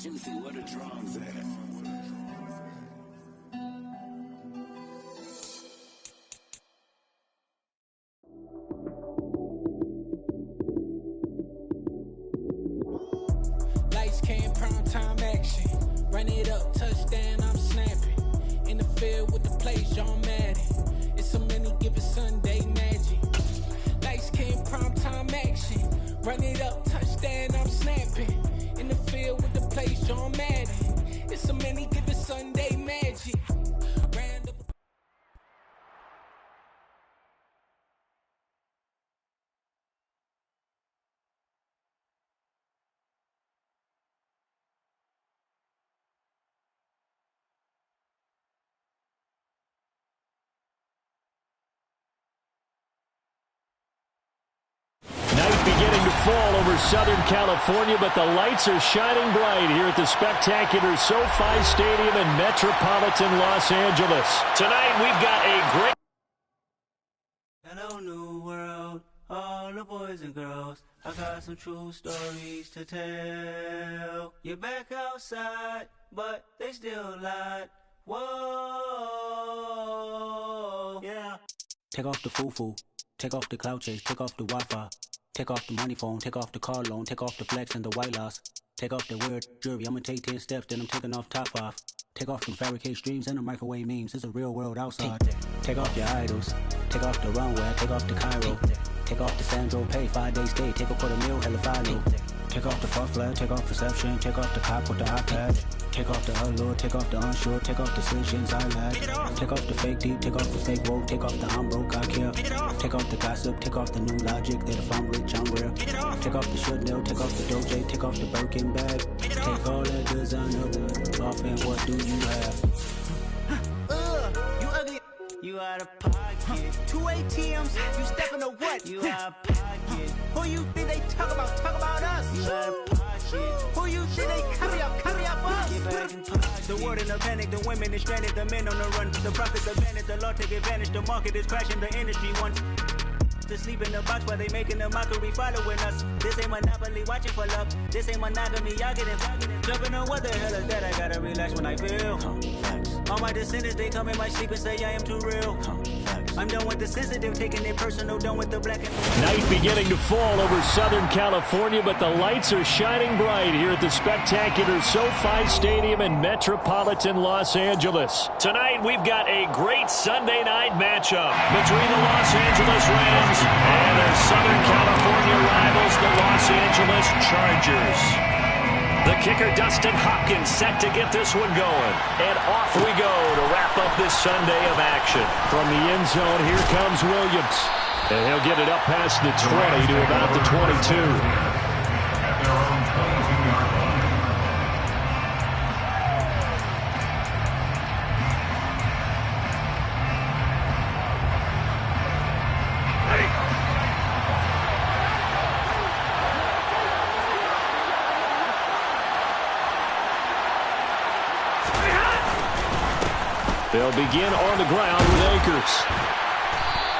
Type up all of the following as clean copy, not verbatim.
Juicy, where the drums at? Lights came, prime time action. Run it up, touchdown, I'm snapping. In the field with the plays, John Madden. It's a many given Sunday magic. Lights came, prime time action. Run it up, touchdown, I'm snapping. In the field with the plays, John Madden. It's a many given Sunday magic. Random. Beginning to fall over Southern California, but the lights are shining bright here at the spectacular SoFi Stadium in metropolitan Los Angeles. Tonight we've got a great... Hello, new world, all the boys and girls. I got some true stories to tell. You're back outside, but they still lied. Whoa, yeah. Take off the foo-foo, take off the cloud chase, take off the Wi-Fi. Take off the money phone, take off the car loan, take off the flex and the white loss. Take off the weird jewelry, I'ma take 10 steps, then I'm taking off top off. Take off them fabricate streams and the microwave memes, it's a real world outside. Take off your idols, take off the runway, take off the Cairo. Take off the Sandro Pay, 5-day stay, take a $250,000, hella final. Take off the fuck flag, take off perception, take off the cop with the iPad. Take off the allure, take off the unsure, take off decisions I lack. Take off the fake deep, take off the fake woke, take off the I'm broke, I care. Take off the gossip, take off the new logic, that if I'm rich, I'm rare. Take off the should know, take off the Doge, take off the Birkin bag. Take all that designer off and what do you have? You ugly. You out of pocket. 2 ATMs, you stepping to what? You out of pocket. Who you think they talk about? Talk about us. You out of pocket. Who you think they cover up us? Get back in pocket. The world in a panic, the women is stranded, the men on the run. The profits advantage, the law take advantage, the market is crashing, the industry wants to sleep in the box while they making a mockery following us. This ain't Monopoly, watching for love. This ain't monogamy, y'all getting jumping on what the hell is that? I gotta relax when I feel. All my descendants, they come in my sleep and say I am too real. I'm done with the sensitive, taking it personal, done with the black and night beginning to fall over Southern California, but the lights are shining bright here at the spectacular SoFi Stadium in metropolitan Los Angeles. Tonight we've got a great Sunday night matchup between the Los Angeles Rams and their Southern California rivals, the Los Angeles Chargers. The kicker, Dustin Hopkins, set to get this one going. And off we go to wrap up this Sunday of action. From the end zone, here comes Williams. And he'll get it up past the 20 to about the 22. They'll begin on the ground with Akers.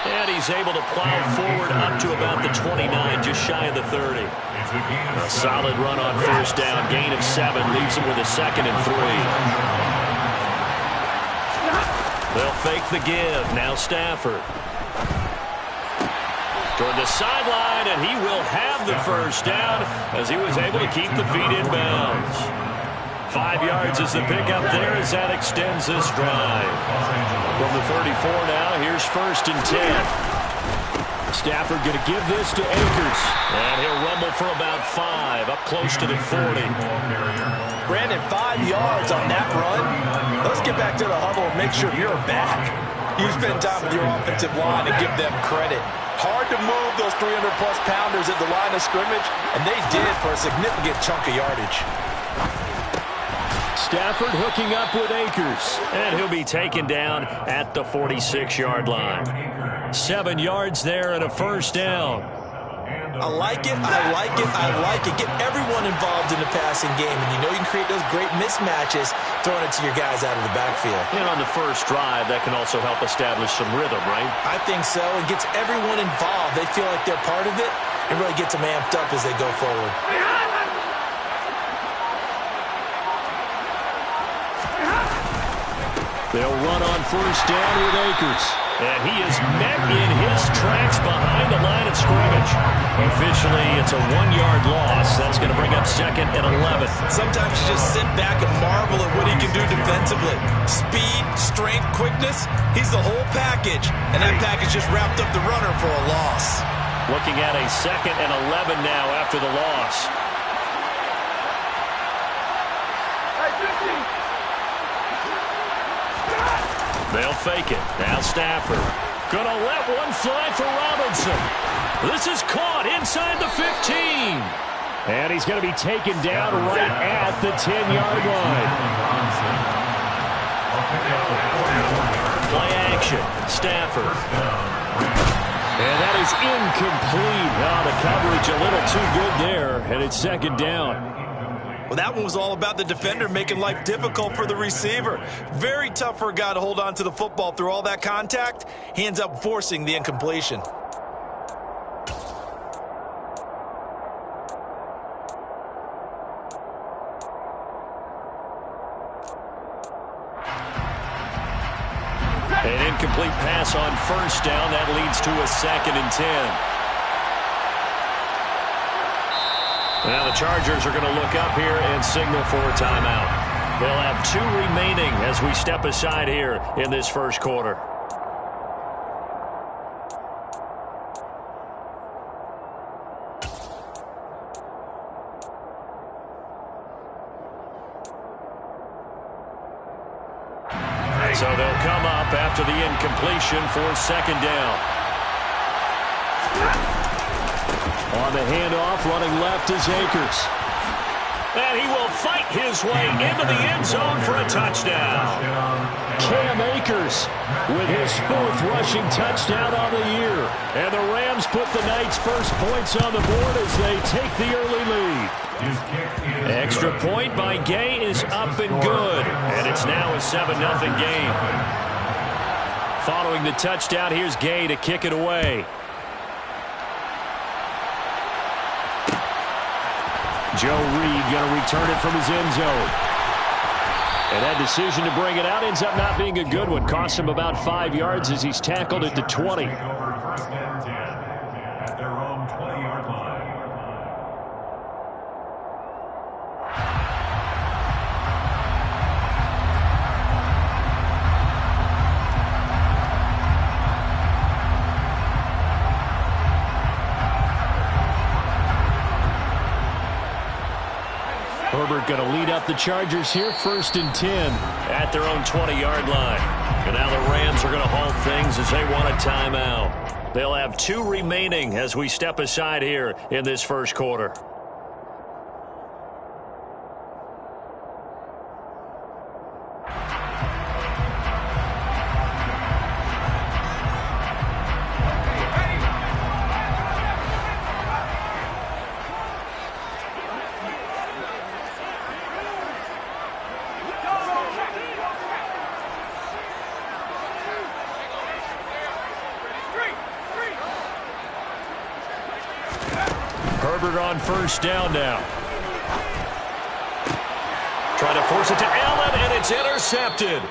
And he's able to plow forward up to about the 29, just shy of the 30. A solid run on first down, gain of 7, leaves him with a 2nd and 3. They'll fake the give, now Stafford. Toward the sideline, and he will have the first down as he was able to keep the feet in bounds. 5 yards is the pickup there as that extends this drive. From the 34 now, here's 1st and 10. Stafford going to give this to Akers. And he'll rumble for about 5, up close to the 40. Brandon, 5 yards on that run. Let's get back to the huddle and make sure you're back. You spend time with your offensive line and give them credit. Hard to move those 300-plus pounders at the line of scrimmage, and they did for a significant chunk of yardage. Stafford hooking up with Akers. And he'll be taken down at the 46-yard line. 7 yards there and a first down. I like it, I like it, I like it. Get everyone involved in the passing game, and you know you can create those great mismatches throwing it to your guys out of the backfield. And on the first drive, that can also help establish some rhythm, right? I think so. It gets everyone involved. They feel like they're part of it and really gets them amped up as they go forward. They'll run on first down with Akers. And he is met in his tracks behind the line of scrimmage. Officially, it's a 1-yard loss. That's going to bring up 2nd and 11. Sometimes you just sit back and marvel at what he can do defensively. Speed, strength, quickness, he's the whole package. And that package just wrapped up the runner for a loss. Looking at a 2nd and 11 now after the loss. They'll fake it. Now Stafford. Gonna let one fly for Robinson. This is caught inside the 15. And he's going to be taken down right at the 10-yard line. Play action. Stafford. And that is incomplete. Oh, the coverage a little too good there. And it's 2nd down. Well, that one was all about the defender making life difficult for the receiver. Very tough for a guy to hold on to the football through all that contact. He ends up forcing the incompletion. An incomplete pass on first down. That leads to a 2nd and 10. Now the Chargers are going to look up here and signal for a timeout. They'll have 2 remaining as we step aside here in this first quarter. So they'll come up after the incompletion for 2nd down. On the handoff, running left is Akers. And he will fight his way into the end zone for a touchdown. Cam Akers with his 4th rushing touchdown on the year. And the Rams put the night's first points on the board as they take the early lead. Extra point by Gay is up and good. And it's now a 7-0 game. Following the touchdown, here's Gay to kick it away. Joe Reed going to return it from his end zone. And that decision to bring it out ends up not being a good one. Costs him about 5 yards as he's tackled at the 20. At their own 20-yard line. Herbert going to lead up the Chargers here, 1st and 10 at their own 20-yard line. And now the Rams are going to halt things as they want a timeout. They'll have 2 remaining as we step aside here in this first quarter. Herbert on first down now. Trying to force it to Allen, and it's intercepted.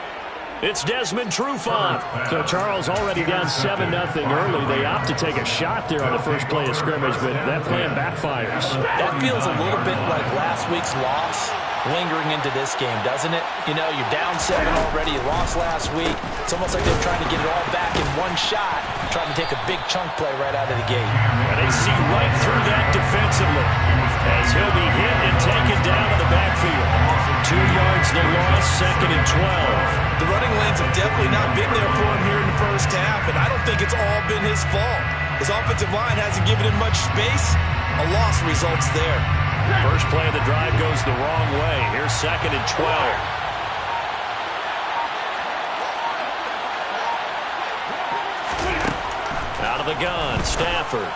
It's Desmond Trufant. So Charles already down 7-0 early. They opt to take a shot there on the first play of scrimmage, but that plan backfires. That feels a little bit like last week's loss lingering into this game, doesn't it? You know, you're down 7 already. You lost last week. It's almost like they're trying to get it all back in one shot, trying to take a big chunk play right out of the gate. And they see right through that defensively as he'll be hit and taken down in the backfield. 2 yards the loss, 2nd and 12. The running lanes have definitely not been there for him here in the first half, and I don't think it's all been his fault. His offensive line hasn't given him much space. A loss results there. First play of the drive goes the wrong way. Here's 2nd and 12. Out of the gun, Stafford.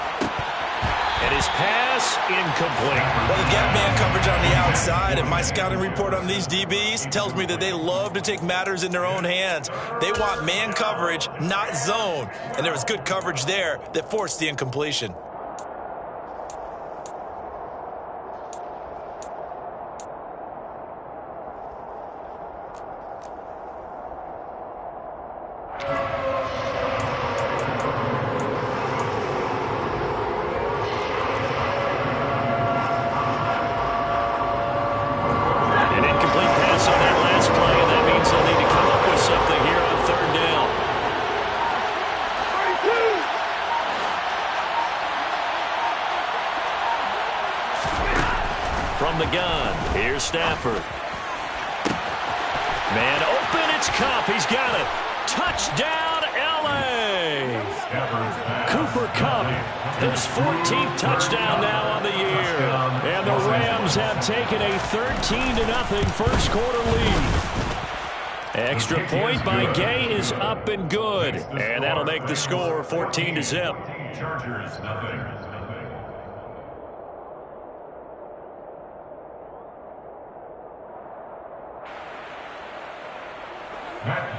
And his pass incomplete. Well, the gap man coverage on the outside, and my scouting report on these DBs tells me that they love to take matters in their own hands. They want man coverage, not zone. And there was good coverage there that forced the incompletion. From the gun, here's Stafford. Man open, it's Kupp. He's got it. Touchdown, L.A. Cooper Kupp, his 14th touchdown now on the year. And the Rams have taken a 13-0 first quarter lead. Extra point by Gay is up and good. And that'll make the score 14-0. Chargers, nothing.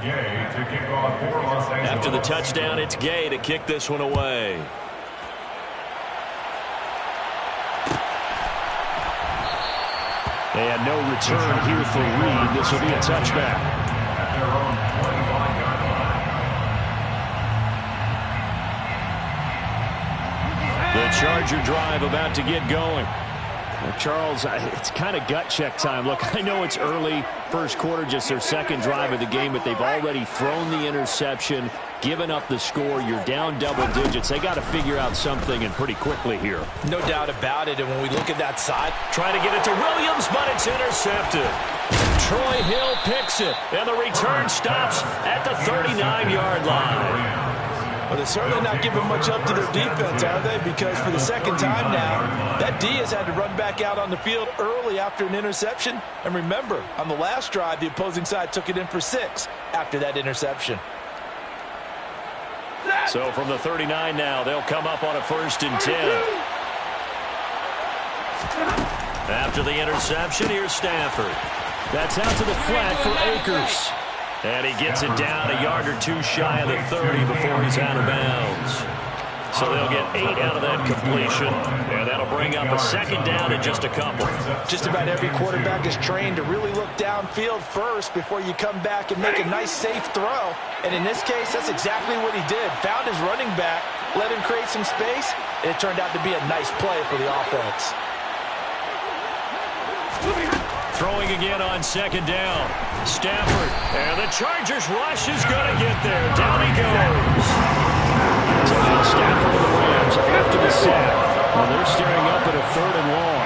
Gay to kick off for Los Angeles. After the touchdown, it's Gay to kick this one away. And no return here for Reed. This will be a touchback. At their own 25-yard line. The Charger drive about to get going. Well, Charles, it's kind of gut check time. Look, I know it's early, first quarter, just their second drive of the game, but they've already thrown the interception, given up the score. You're down double digits. They got to figure out something, and pretty quickly here. No doubt about it, and when we look at that side. Trying to get it to Williams, but it's intercepted. Troy Hill picks it, and the return stops at the 39-yard line. Well, they're certainly not giving much up to their defense, are they? Because for the second time now, that D has had to run back out on the field early after an interception. And remember, on the last drive, the opposing side took it in for 6 after that interception. So from the 39 now, they'll come up on a 1st and 10. After the interception, here's Stafford. That's out to the flat for Akers. And he gets it down a yard or two shy of the 30 before he's out of bounds. So they'll get 8 out of that completion. And that'll bring up a second down in just a couple. Just about every quarterback is trained to really look downfield first before you come back and make a nice, safe throw. And in this case, that's exactly what he did. Found his running back, let him create some space, and it turned out to be a nice play for the offense. Throwing again on second down. Stafford. And the Chargers rush is going to get there. Down he goes. Stafford and the Rams after the sack. Well, they're staring up at a 3rd and long.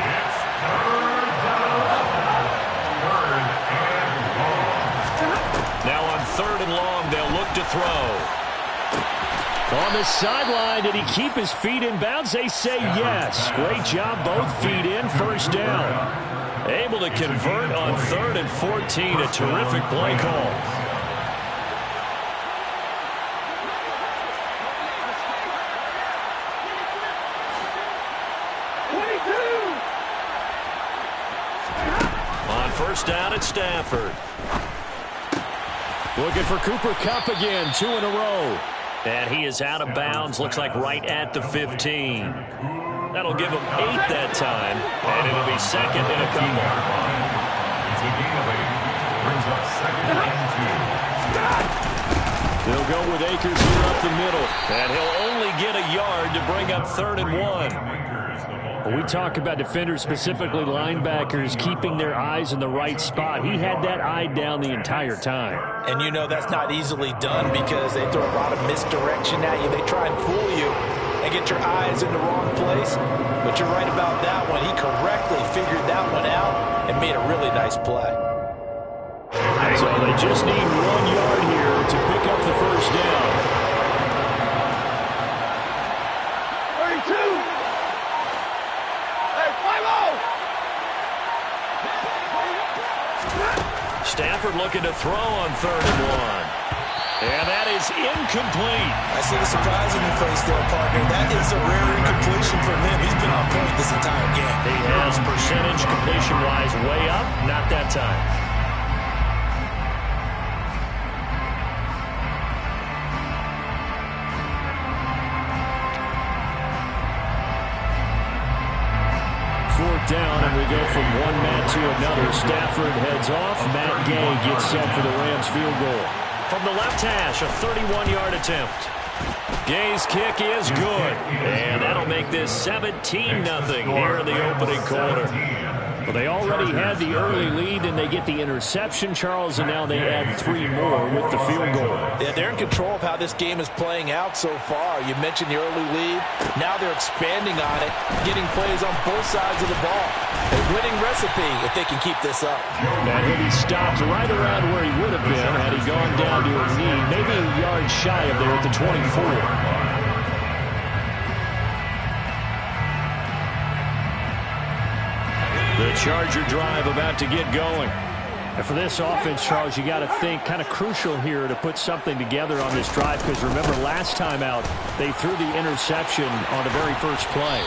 Now on 3rd and long, they'll look to throw. On the sideline, did he keep his feet in bounds? They say yes. Great job, both feet in, first down. Able to convert on 3rd and 14. A terrific play call. On 1st down at Stafford. Looking for Cooper Kupp again, 2 in a row. And he is out of bounds, looks like right at the 15. That'll give him 8 that time, and it'll be 2nd and a couple. It's a gain of 8. Brings up 2nd and 2. They'll go with Akers here up the middle, and he'll only get a yard to bring up 3rd and 1. When we talk about defenders, specifically linebackers, keeping their eyes in the right spot, he had that eye down the entire time. And you know that's not easily done because they throw a lot of misdirection at you. They try and fool you and get your eyes in the wrong place. But you're right about that one. He correctly figured that one out and made a really nice play. So they just need 1 yard here to pick up the 1st down. 32! Hey, 5-0! Stafford looking to throw on 3rd and 1. And that is incomplete. I see the surprise in your face there, partner. That is a rare incompletion from him. He's been on point this entire game. He has percentage completion-wise way up. Not that time. Fourth down, and we go from one man to another. Stafford heads off. Matt Gay gets set for the Rams field goal. From the left hash, a 31-yard attempt. Gay's kick is good, and that'll make this 17-0 here in the opening quarter. Well, they already had the early lead, and they get the interception, Charles, and now they add 3 more with the field goal. Yeah, they're in control of how this game is playing out so far. You mentioned the early lead. Now they're expanding on it, getting plays on both sides of the ball. A winning recipe if they can keep this up. And he'll be stopped right around where he would have been had he gone down to a knee, maybe a yard shy of there at the 24. The Charger drive about to get going. And for this offense, Charles, you got to think kind of crucial here to put something together on this drive, because remember last time out they threw the interception on the very first play.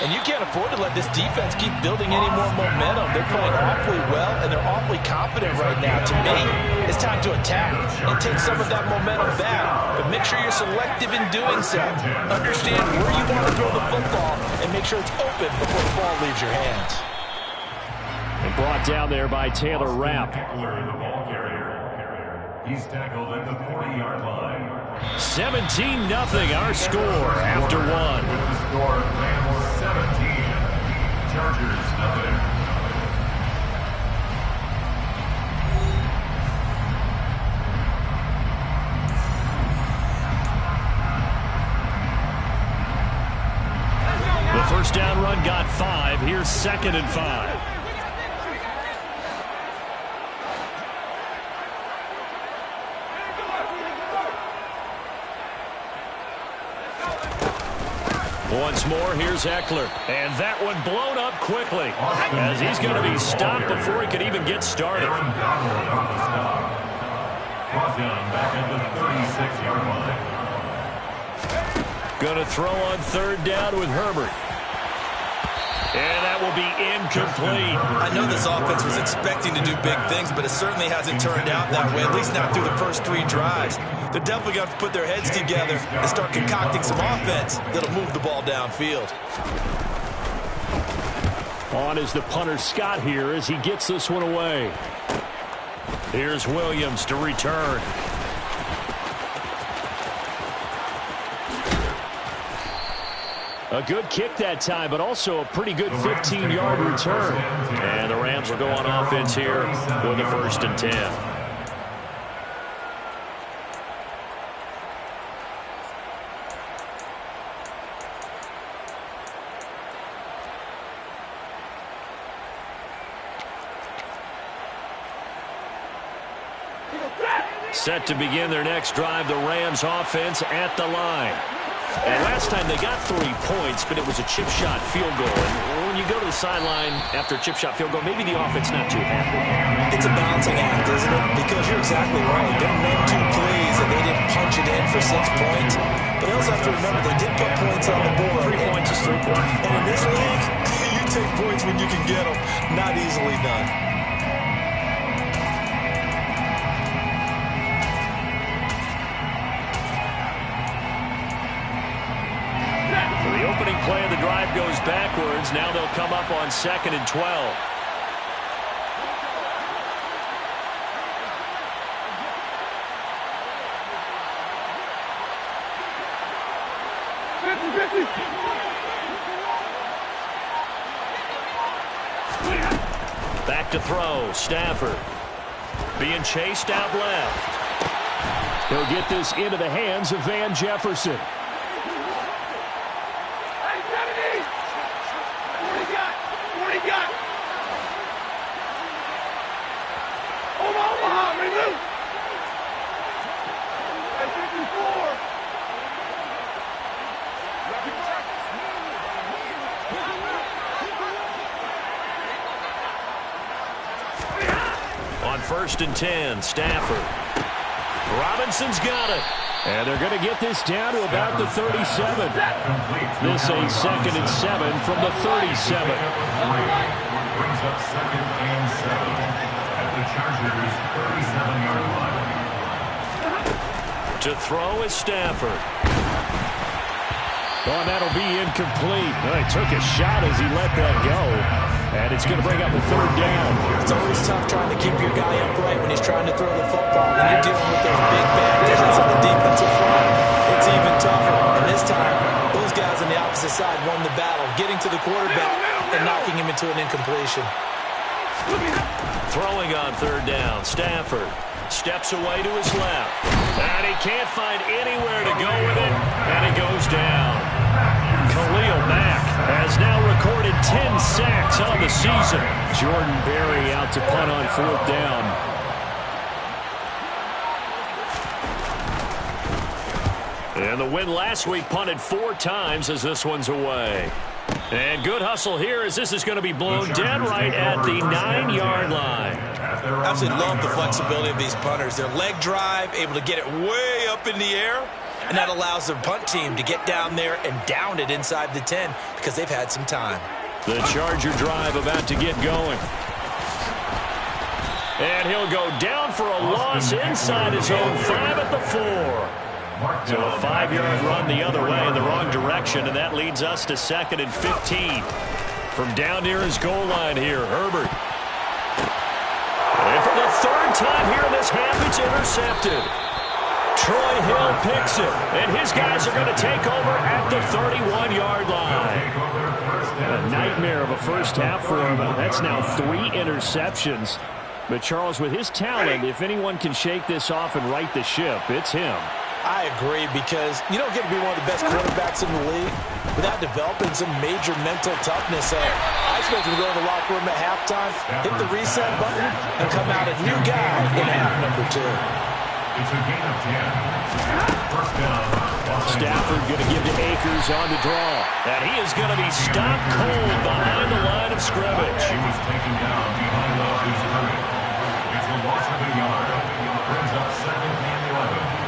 And you can't afford to let this defense keep building any more momentum. They're playing awfully well, and they're awfully confident right now. To me, it's time to attack and take some of that momentum back. But make sure you're selective in doing so. Understand where you want to throw the football and make sure it's open before the ball leaves your hands. And brought down there by Taylor Rapp. He's tackled at the 40-yard line. 17-0 our score after one. The score, Rams 17, Chargers 0. The first down run got 5. Here's 2nd and 5. Once more, here's Eckler. And that one blown up quickly, as he's going to be stopped before he could even get started. Brought down back at the 36-yard line. Going to throw on 3rd down with Herbert. And that will be incomplete. I know this offense was expecting to do big things, but it certainly hasn't turned out that way, at least not through the first 3 drives. They're definitely going to put their heads together and start concocting some offense that'll move the ball downfield. On is the punter Scott here as he gets this one away. Here's Williams to return. A good kick that time, but also a pretty good 15-yard return. And the Rams will go on offense here with a 1st and 10. Set to begin their next drive, the Rams offense at the line. And last time they got 3 points, but it was a chip shot field goal. And when you go to the sideline after a chip shot field goal, maybe the offense not too happy. It's a balancing act, isn't it? Because you're exactly right. They're not too pleased that they didn't punch it in for 6 points. But they also have to remember they did put points on the board. 3 points is 3 points. And in this league, you take points when you can get them. Not easily done. The opening play of the drive goes backwards. Now they'll come up on 2nd and 12. Back to throw. Stafford being chased out left. He'll get this into the hands of Van Jefferson. On 1st and 10, Stafford. Robinson's got it. And they're going to get this down to about the 37. This a 2nd and 7 from the 37. Brings up 2nd and 7 at the Chargers' 37-yard line. To throw is Stafford. Oh, and that'll be incomplete. Well, he took a shot as he let that go. And it's going to bring up a 3rd down. It's always tough trying to keep your guy upright when he's trying to throw the football. When you're dealing with those big bandages on the defensive front, it's even tougher. And this time, those guys on the opposite side won the battle, getting to the quarterback and knocking him into an incompletion. Throwing on 3rd down, Stafford steps away to his left. And he can't find anywhere to go with it, and it goes down. Khalil Mack has now recorded 10 sacks on the season. Jordan Berry out to punt on 4th down. And the win last week punted 4 times as this one's away. And good hustle here as this is going to be blown dead right at the 9-yard line. Absolutely love the flexibility of these punters. Their leg drive, able to get it way up in the air, and that allows their punt team to get down there and down it inside the 10 because they've had some time. The Charger drive about to get going. And he'll go down for a loss inside his own 5 at the 4. So a 5-yard run the other way in the wrong direction, and that leads us to 2nd and 15. From down near his goal line here, Herbert. And for the 3rd time here in this half, it's intercepted. Troy Hill picks it, and his guys are going to take over at the 31-yard line. A nightmare of a first half for him. That's now 3 interceptions. But Charles, with his talent, if anyone can shake this off and right the ship, it's him. I agree, because you don't get to be one of the best quarterbacks in the league without developing some major mental toughness. I expect him to go to the locker room at halftime, hit the reset button, and come out a new guy in half number 2. It's a gain of 10. First down. Stafford going to give to Akers on the draw. And he is going to be stopped cold behind the line of scrimmage. He was taken down behind the line of scrimmage. It's a loss of a yard. Brings up 2nd and 11.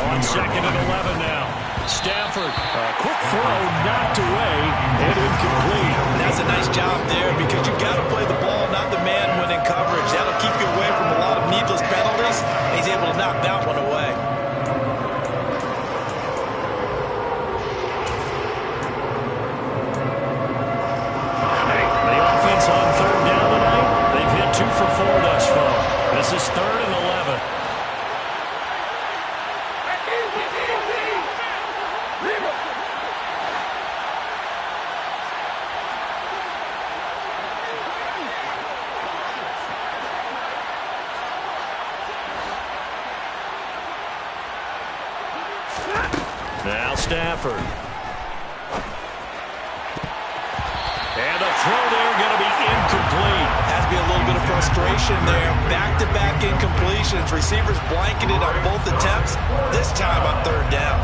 On 2nd and 11 now. Stafford, a quick throw, knocked away, and incomplete. That's a nice job there, because you've got to play the ball, not the man when in coverage. That'll keep you away from a lot of needless penalties. He's able to knock that one away. The offense on 3rd down tonight, they've hit 2 for 4 thus far. This is 3rd and 11. Now Stafford. And the throw there going to be incomplete. Has to be a little bit of frustration there. Back-to-back incompletions. Receivers blanketed on both attempts, this time on 3rd down.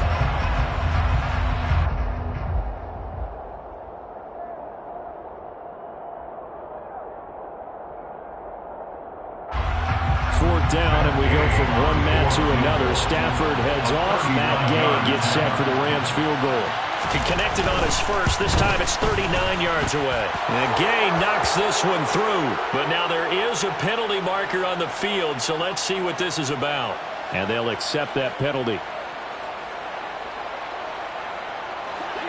Down, and we go from one Matt to another. Stafford heads off. Matt Gay gets set for the Rams field goal. He connected on his first. This time it's 39 yards away. And Gay knocks this one through. But now there is a penalty marker on the field, so let's see what this is about. And they'll accept that penalty.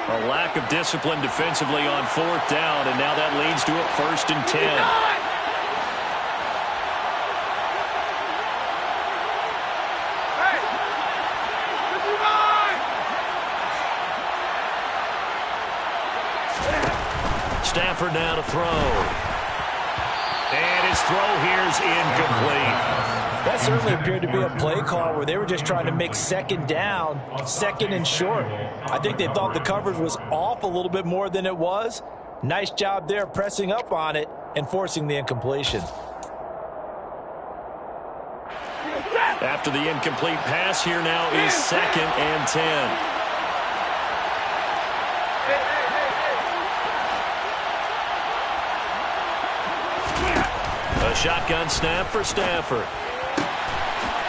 A lack of discipline defensively on 4th down, and now that leads to a 1st and 10. Stafford now to throw. And his throw here's incomplete. That certainly appeared to be a play call where they were just trying to make 2nd down, 2nd and short. I think they thought the coverage was off a little bit more than it was. Nice job there pressing up on it and forcing the incompletion. After the incomplete pass, here now is 2nd and 10. A shotgun snap for Stafford.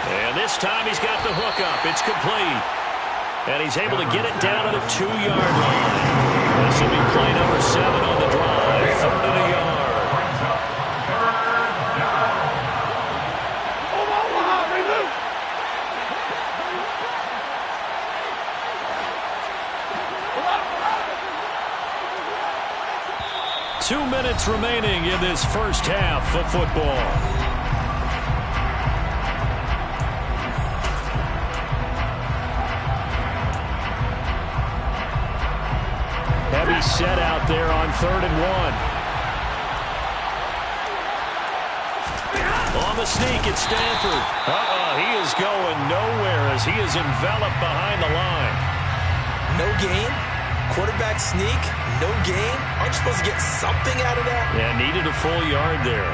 And this time he's got the hook up. It's complete. And he's able to get it down to the 2-yard line. This will be play number 7 on the drive. 3rd and a yard. 2 minutes remaining in this first half of football. Heavy set out there on 3rd and 1. On the sneak, it's Stanford. He is going nowhere as he is enveloped behind the line. No gain? Quarterback sneak? No gain? Aren't you supposed to get something out of that? Yeah, needed a full yard there.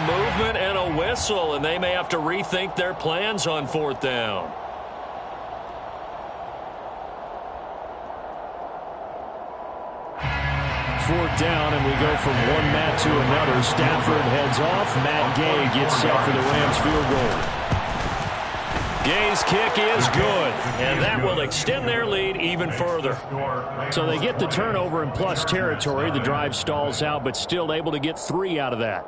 Movement and a whistle, and they may have to rethink their plans on 4th down. Fourth down, and we go from one mat to another. Stafford heads off. Matt Gay gets set for the Rams field goal. Gay's kick is good, and that will extend their lead even further. So they get the turnover in plus territory. The drive stalls out, but still able to get 3 out of that.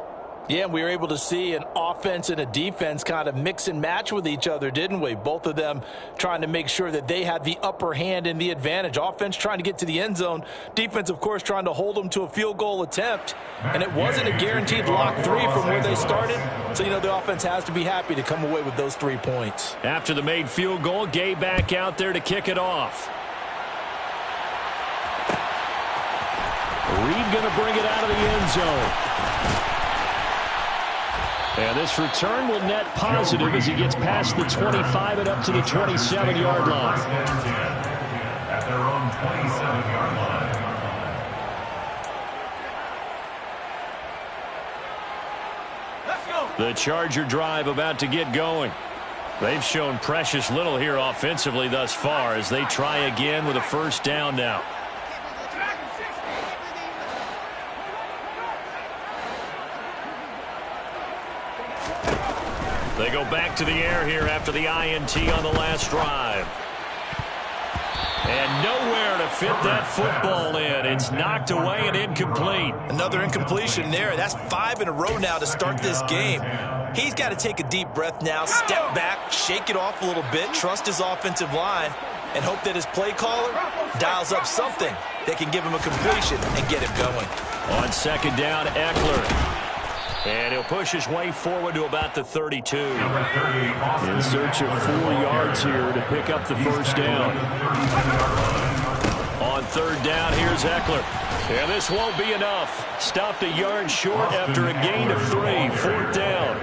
Yeah, we were able to see an offense and a defense kind of mix and match with each other, didn't we? Both of them trying to make sure that they had the upper hand and the advantage. Offense trying to get to the end zone. Defense, of course, trying to hold them to a field goal attempt. And it wasn't a guaranteed lock 3 from where they started. So, the offense has to be happy to come away with those 3 points. After the made field goal, Gay back out there to kick it off. Reed going to bring it out of the end zone. And this return will net positive as he gets past the 25 and up to the 27-yard line. At their own 27-yard line. The Charger drive about to get going. They've shown precious little here offensively thus far as they try again with a first down now. They go back to the air here after the INT on the last drive. And nowhere to fit that football in. It's knocked away and incomplete. Another incompletion there. That's 5 in a row now to start this game. He's got to take a deep breath now, step back, shake it off a little bit, trust his offensive line, and hope that his play caller dials up something that can give him a completion and get him going. On 2nd down, Eckler. And he'll push his way forward to about the 32. In search of 4 yards here to pick up the first down. On 3rd down, here's Eckler. And this won't be enough. Stopped a yard short after a gain of 3. 4th down.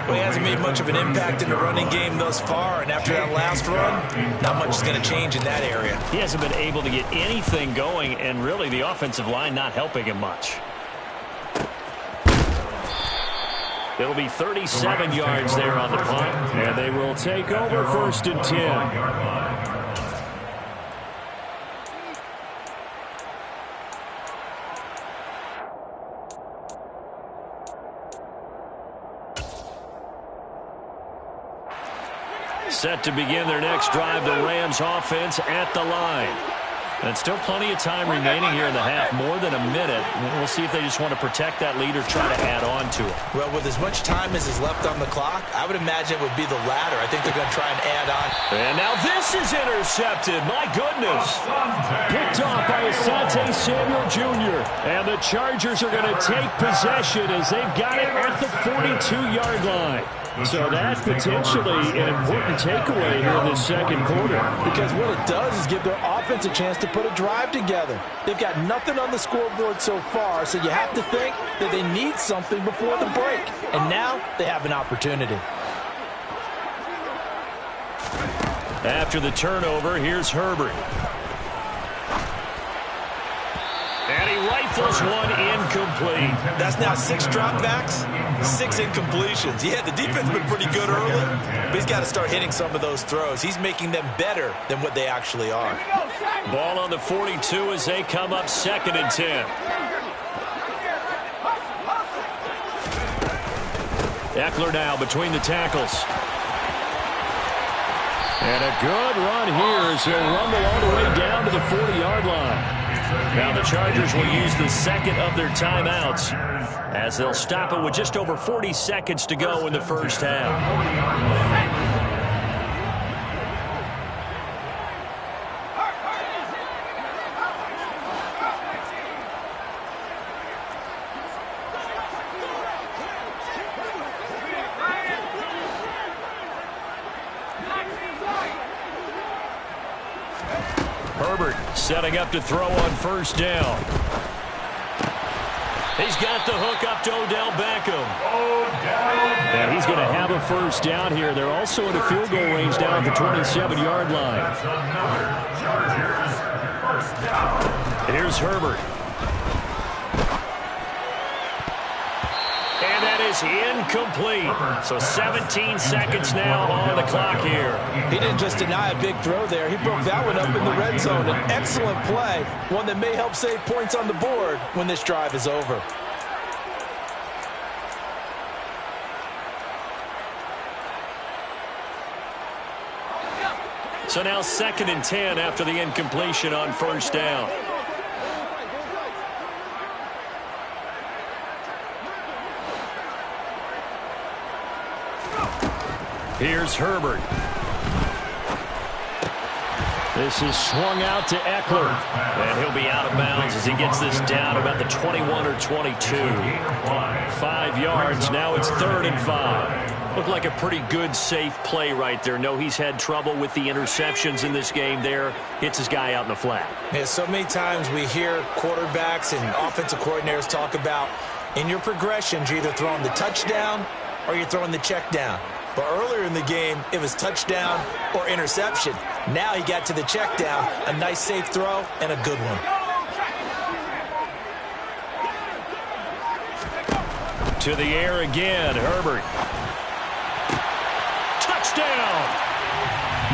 Well, he hasn't made much of an impact in the running game thus far, and after that last run, not much is going to change in that area. He hasn't been able to get anything going, and really the offensive line not helping him much. It'll be 37 yards there on the punt, and they will take over 1st and 10. Set to begin their next drive, the Rams offense at the line. And still plenty of time remaining here in the half, more than a minute. We'll see if they just want to protect that lead or try to add on to it. Well, with as much time as is left on the clock, I would imagine it would be the latter. I think they're going to try and add on. And now this is intercepted. My goodness. Picked off by Asante Samuel Jr. And the Chargers are going to take possession as they've got it at the 42-yard line. So that's potentially an important takeaway here in this second quarter. Because what it does is give their offense a chance to put a drive together. They've got nothing on the scoreboard so far, so you have to think that they need something before the break. And now they have an opportunity. After the turnover, here's Herbert. And he rifles one incomplete. That's now 6 dropbacks, 6 incompletions. Yeah, the defense has been pretty good early, but he's got to start hitting some of those throws. He's making them better than what they actually are. Ball on the 42 as they come up 2nd and 10. Eckler now between the tackles. And a good run here as he'll rumble all the way down to the 40-yard line. Now the Chargers will use the second of their timeouts as they'll stop it with just over 40 seconds to go in the first half. Herbert setting up to throw on first down. He's got the hook up to Odell Beckham. And he's going to have a first down here. They're also in a field goal range down at the 27-yard line. Here's Herbert. And that is incomplete. So 17 seconds now on the clock here. He didn't just deny a big throw there. He broke that one up in the red zone. An excellent play, one that may help save points on the board when this drive is over. So now 2nd and 10 after the incompletion on first down. Here's Herbert. This is swung out to Eckler. And he'll be out of bounds as he gets this down about the 21 or 22. 5 yards. Now it's 3rd and 5. Looked like a pretty good, safe play right there. No, he's had trouble with the interceptions in this game there. Hits his guy out in the flat. Yeah, so many times we hear quarterbacks and offensive coordinators talk about in your progressions, you're either throwing the touchdown or you're throwing the check down. But earlier in the game, it was touchdown or interception. Now he got to the check down, a nice safe throw, and a good one. To the air again, Herbert. Touchdown!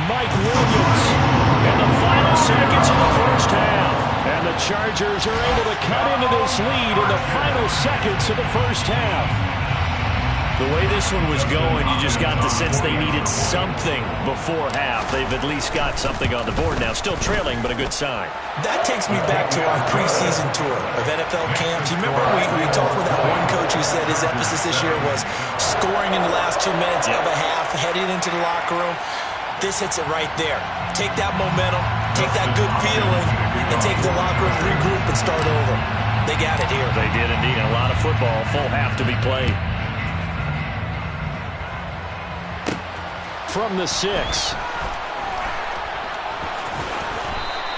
Mike Williams. And the final seconds of the first half. And the Chargers are able to cut into this lead in the final seconds of the first half. The way this one was going, you just got the sense they needed something before half. They've at least got something on the board now. Still trailing, but a good sign. That takes me back to our preseason tour of NFL camps. You remember we talked with that one coach who said his emphasis this year was scoring in the last 2 minutes of a half, heading into the locker room. This hits it right there. Take that momentum, take that good feeling, and take the locker room, regroup, and start over. They got it here. They did indeed. A lot of football, full half to be played. From the 6.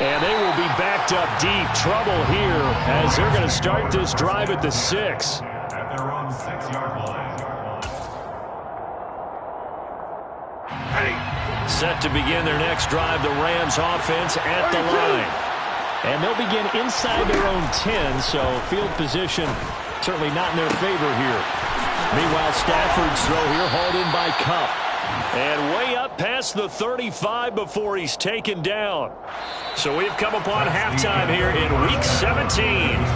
And they will be backed up deep. Trouble here as they're going to start this drive at the 6. At their own 6-yard line. Set to begin their next drive, the Rams offense at the line. And they'll begin inside their own 10, so field position certainly not in their favor here. Meanwhile, Stafford's throw here hauled in by Kupp. And way up past the 35 before he's taken down. So we've come upon halftime here in Week 17.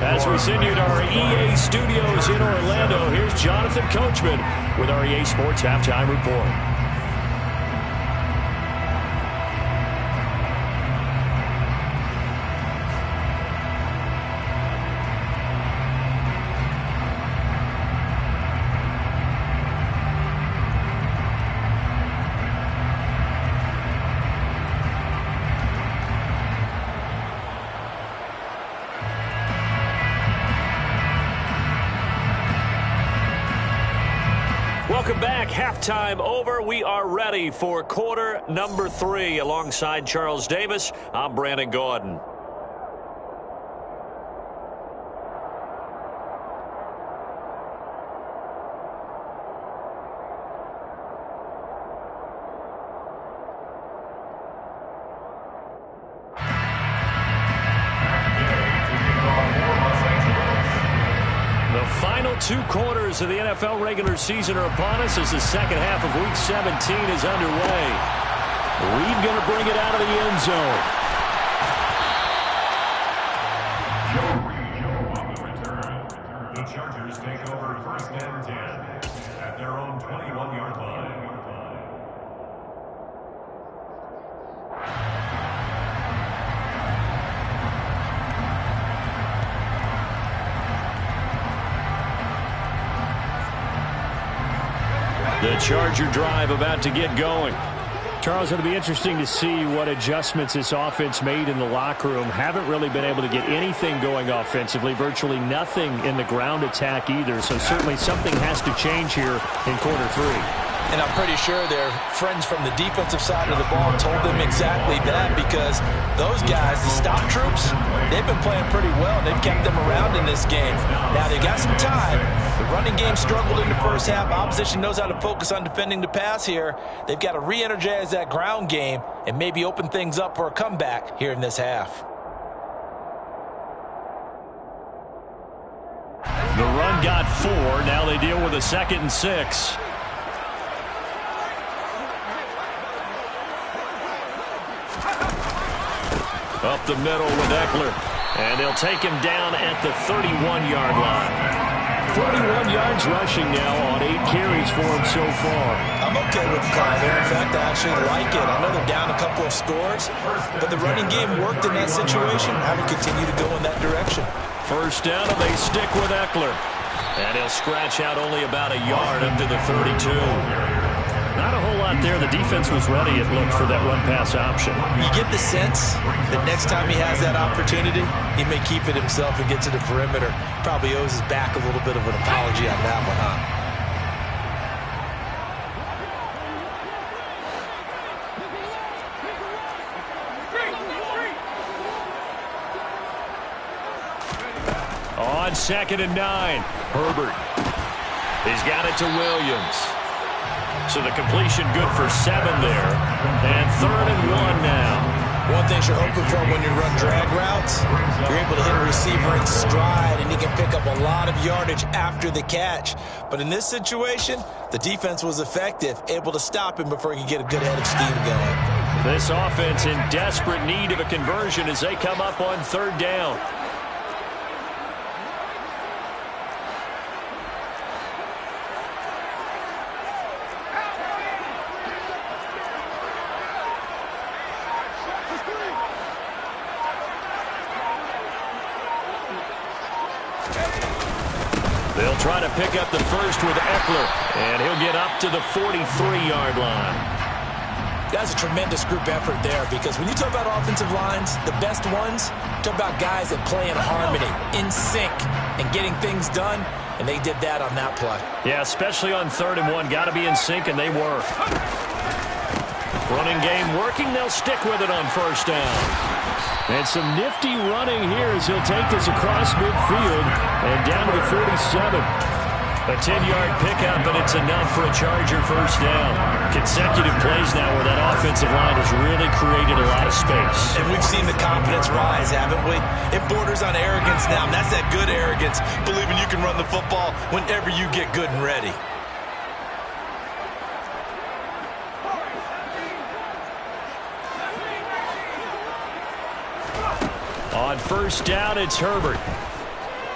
As we send you to our EA studios in Orlando, here's Jonathan Coachman with our EA Sports Halftime Report. Welcome back. Halftime over. We are ready for quarter number 3. Alongside Charles Davis, I'm Brandon Gordon. 2 quarters of the NFL regular season are upon us as the second half of Week 17 is underway. Reed going to bring it out of the end zone. On the return, the Chargers take over 1st and 10 at their own 21-yard line. The Charger drive about to get going. Charles, it'll be interesting to see what adjustments this offense made in the locker room. Haven't really been able to get anything going offensively, virtually nothing in the ground attack either. So certainly something has to change here in quarter 3. And I'm pretty sure their friends from the defensive side of the ball told them exactly that, because those guys, the stop troops, they've been playing pretty well. They've kept them around in this game. Now, they got some time. The running game struggled in the first half. Opposition knows how to focus on defending the pass here. They've got to re-energize that ground game and maybe open things up for a comeback here in this half. The run got 4. Now they deal with a 2nd and 6. Up the middle with Eckler. And they'll take him down at the 31-yard line. 41 yards rushing now on 8 carries for him so far. I'm okay with the call there. In fact, I actually like it. I know they're down a couple of scores, but the running game worked in that situation. I would continue to go in that direction. First down, and they stick with Eckler. And he'll scratch out only about a yard up to the 32. Not a whole lot there. The defense was ready, it looked, for that run-pass option. You get the sense that next time he has that opportunity, he may keep it himself and get to the perimeter. Probably owes his back a little bit of an apology on that one, huh? On 2nd and 9, Herbert. He's got it to Williams. So the completion good for 7 there. And 3rd and 1 now. One thing you're hoping for when you run drag routes, you're able to hit a receiver in stride, and he can pick up a lot of yardage after the catch. But in this situation, the defense was effective, able to stop him before he could get a good head of steam going. This offense in desperate need of a conversion as they come up on 3rd down. They'll try to pick up the first with Eckler, and he'll get up to the 43-yard line. That's a tremendous group effort there, because when you talk about offensive lines, the best ones, talk about guys that play in harmony, in sync, and getting things done, and they did that on that play. Yeah, especially on 3rd and 1. Got to be in sync, and they were. Running game working. They'll stick with it on 1st down. And some nifty running here as he'll take this across midfield and down to the 47. A 10-yard pickup, but it's enough for a Charger first down. Consecutive plays now where that offensive line has really created a lot of space. And we've seen the confidence rise, haven't we? It borders on arrogance now, and that's that good arrogance, believing you can run the football whenever you get good and ready. On 1st down, it's Herbert.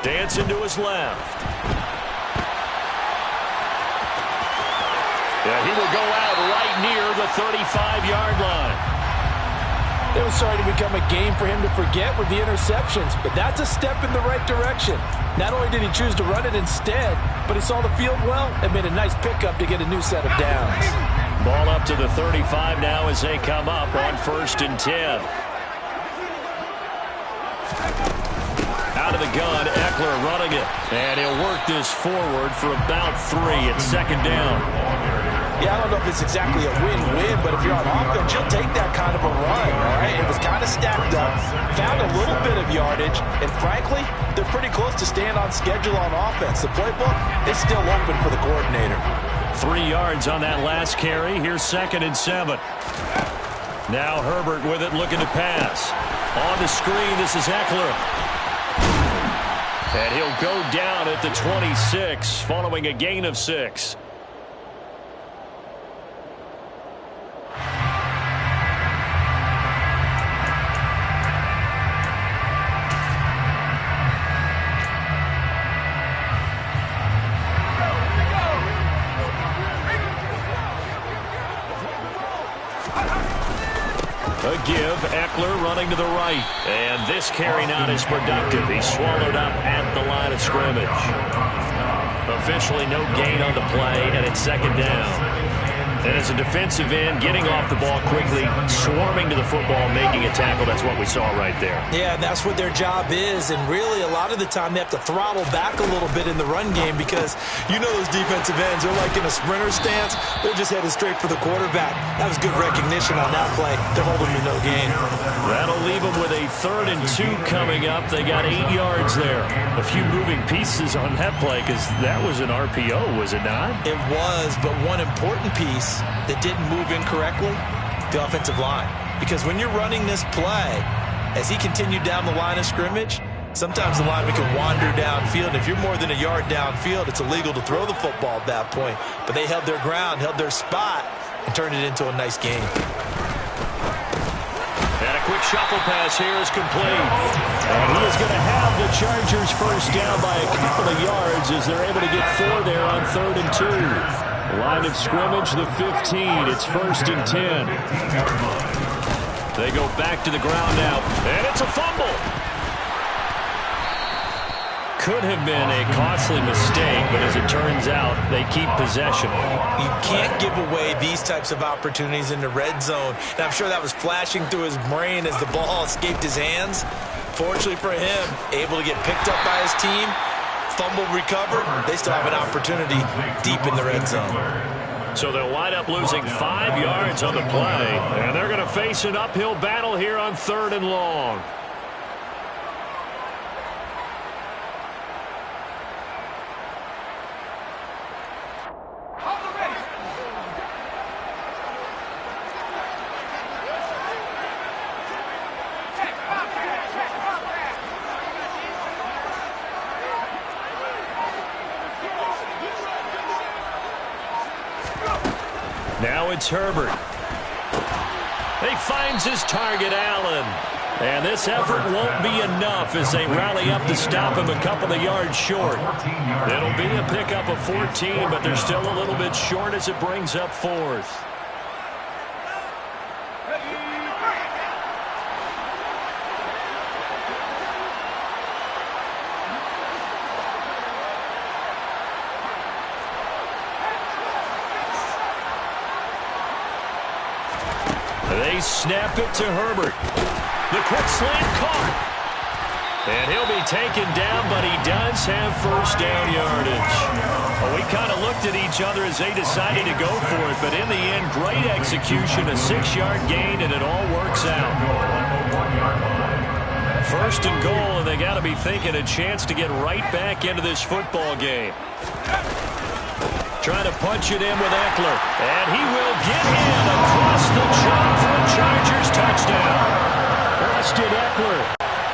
Dancing to his left. Yeah, he will go out right near the 35-yard line. It was starting to become a game for him to forget with the interceptions, but that's a step in the right direction. Not only did he choose to run it instead, but he saw the field well and made a nice pickup to get a new set of downs. Ball up to the 35 now as they come up on 1st and 10. Out of the gun, Eckler running it. And he'll work this forward for about 3 at 2nd down. Yeah, I don't know if it's exactly a win-win, but if you're on offense, you'll take that kind of a run, all right? It was kind of stacked up, found a little bit of yardage, and frankly, they're pretty close to staying on schedule on offense. The playbook is still open for the coordinator. 3 yards on that last carry. Here's 2nd and 7. Now Herbert with it, looking to pass. On the screen, this is Eckler. And he'll go down at the 26 following a gain of 6. A give, Eckler running to the right. And this carry not as productive. He's swallowed up at the line of scrimmage. Officially no gain on the play, and it's second down. And as a defensive end, getting off the ball quickly, swarming to the football, making a tackle, that's what we saw right there. Yeah, that's what their job is, and really a lot of the time they have to throttle back a little bit in the run game because you know those defensive ends, they're like in a sprinter stance. They're just headed straight for the quarterback. That was good recognition on that play. They're holding to no gain. That'll leave them with a 3rd and 2 coming up. They got 8 yards there. A few moving pieces on that play because that was an RPO, was it not? It was, but one important piece that didn't move incorrectly, the offensive line. Because when you're running this play, as he continued down the line of scrimmage, sometimes the lineman can wander downfield. If you're more than a yard downfield, it's illegal to throw the football at that point. But they held their ground, held their spot, and turned it into a nice game. And a quick shuffle pass here is complete. And he is going to have the Chargers first down by a couple of yards as they're able to get 4 there on 3rd and 2. Line of scrimmage, the 15. It's 1st and 10. They go back to the ground now. And it's a fumble. Could have been a costly mistake, but as it turns out, they keep possession. You can't give away these types of opportunities in the red zone. And I'm sure that was flashing through his brain as the ball escaped his hands. Fortunately for him, able to get picked up by his team. Fumble recovered, they still have an opportunity deep in the red zone. So they'll wind up losing 5 yards on the play, and they're going to face an uphill battle here on 3rd and long. Now it's Herbert. He finds his target, Allen. And this effort won't be enough as they rally up to stop him a couple of yards short. It'll be a pickup of 14, but they're still a little bit short as it brings up 4th. They snap it to Herbert. The quick slant caught. And he'll be taken down, but he does have first down yardage. Well, we kind of looked at each other as they decided to go for it, but in the end, great execution, a 6-yard gain, and it all works out. 1st and goal, and they got to be thinking a chance to get right back into this football game. Trying to punch it in with Eckler. And he will get in across the chalk for a Chargers touchdown. Austin Eckler